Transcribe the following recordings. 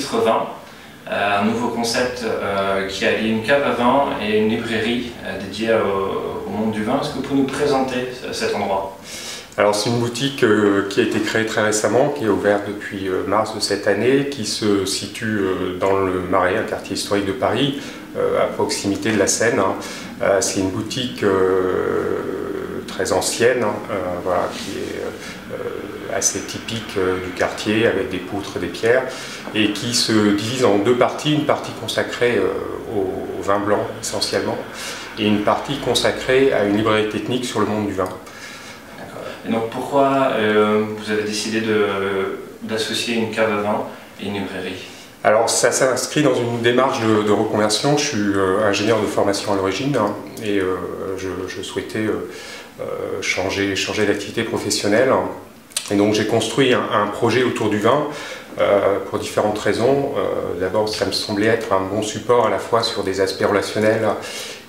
Titre Vin, un nouveau concept qui allie une cave à vin et une librairie dédiée au monde du vin. Est-ce que vous pouvez nous présenter cet endroit? Alors c'est une boutique qui a été créée très récemment, qui est ouverte depuis mars de cette année, qui se situe dans le Marais, un quartier historique de Paris, à proximité de la Seine. C'est une boutique très ancienne, voilà, qui est assez typique du quartier, avec des poutres, des pierres, et qui se divise en deux parties, une partie consacrée au vin blanc essentiellement, et une partie consacrée à une librairie technique sur le monde du vin. Et donc pourquoi vous avez décidé d'associer une cave à vin et une librairie? Alors ça s'inscrit dans une démarche de reconversion. Je suis ingénieur de formation à l'origine et je souhaitais changer d'activité professionnelle. Et donc j'ai construit un projet autour du vin pour différentes raisons. D'abord, ça me semblait être un bon support à la fois sur des aspects relationnels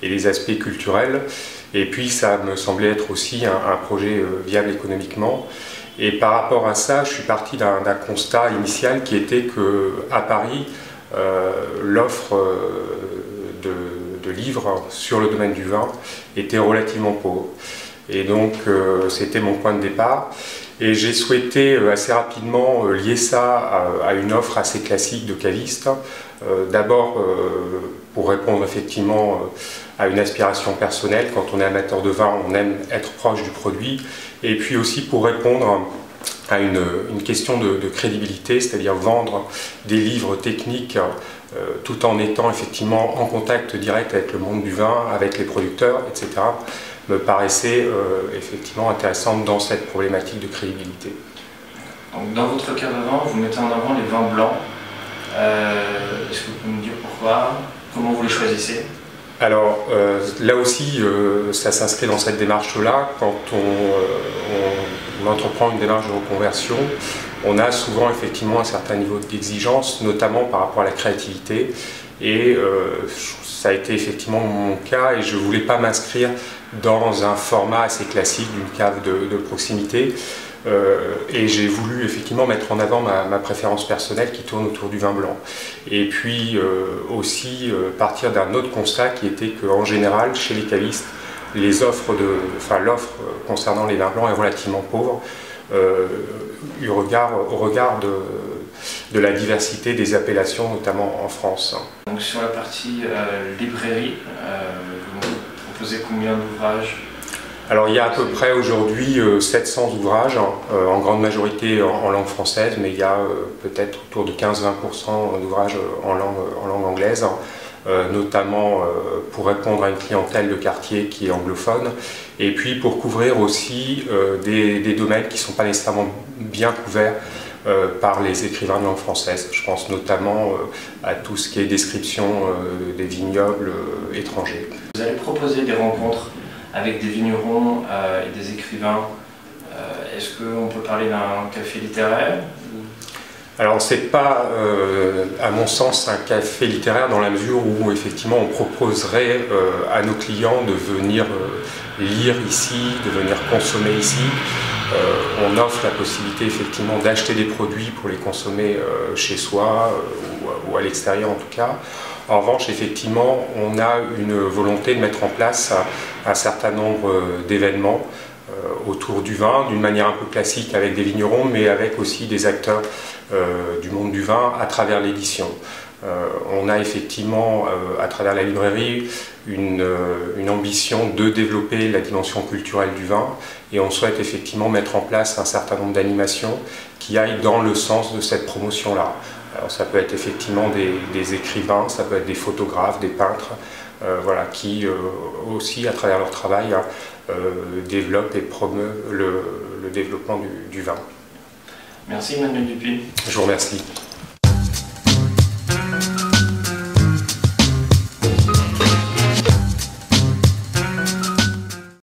et des aspects culturels. Et puis ça me semblait être aussi un projet viable économiquement. Et par rapport à ça, je suis parti d'un constat initial qui était qu'à Paris, l'offre de livres sur le domaine du vin était relativement pauvre. Et donc c'était mon point de départ. Et j'ai souhaité assez rapidement lier ça à une offre assez classique de caviste. D'abord pour répondre effectivement à une aspiration personnelle. Quand on est amateur de vin, on aime être proche du produit. Et puis aussi pour répondre à une question de crédibilité, c'est-à-dire vendre des livres techniques tout en étant effectivement en contact direct avec le monde du vin, avec les producteurs, etc. me paraissait effectivement intéressante dans cette problématique de crédibilité. Donc, dans votre cave à vin, vous mettez en avant les vins blancs. Est-ce que vous pouvez me dire pourquoi? Comment vous les choisissez? Alors là aussi, ça s'inscrit dans cette démarche-là. Quand on entreprend une démarche de reconversion, on a souvent effectivement un certain niveau d'exigence, notamment par rapport à la créativité. Et ça a été effectivement mon cas et je ne voulais pas m'inscrire dans un format assez classique d'une cave de proximité. Et j'ai voulu effectivement mettre en avant ma préférence personnelle qui tourne autour du vin blanc. Et puis aussi partir d'un autre constat qui était qu'en général, chez les cavistes, l'offre concernant les vins blancs est relativement pauvre au regard de la diversité des appellations, notamment en France. Donc sur la partie librairie, vous proposez combien d'ouvrages? Alors il y a à peu près aujourd'hui 700 ouvrages, en grande majorité en langue française, mais il y a peut-être autour de 15-20% d'ouvrages en langue anglaise, notamment pour répondre à une clientèle de quartier qui est anglophone, et puis pour couvrir aussi des domaines qui ne sont pas nécessairement bien couverts par les écrivains de langue française. Je pense notamment à tout ce qui est description des vignobles étrangers. Vous allez proposer des rencontres avec des vignerons et des écrivains. Est-ce qu'on peut parler d'un café littéraire? Alors c'est pas, à mon sens, un café littéraire dans la mesure où effectivement on proposerait à nos clients de venir lire ici, de venir consommer ici. On offre la possibilité effectivement d'acheter des produits pour les consommer chez soi ou à l'extérieur en tout cas. En revanche, effectivement, on a une volonté de mettre en place un certain nombre d'événements autour du vin, d'une manière un peu classique avec des vignerons, mais avec aussi des acteurs du monde du vin à travers l'édition. On a effectivement, à travers la librairie, une ambition de développer la dimension culturelle du vin et on souhaite effectivement mettre en place un certain nombre d'animations qui aillent dans le sens de cette promotion-là. Alors ça peut être effectivement des écrivains, ça peut être des photographes, des peintres, voilà, qui aussi, à travers leur travail, développent et promeuvent le développement du vin. Merci Manuel Dupuis. Je vous remercie.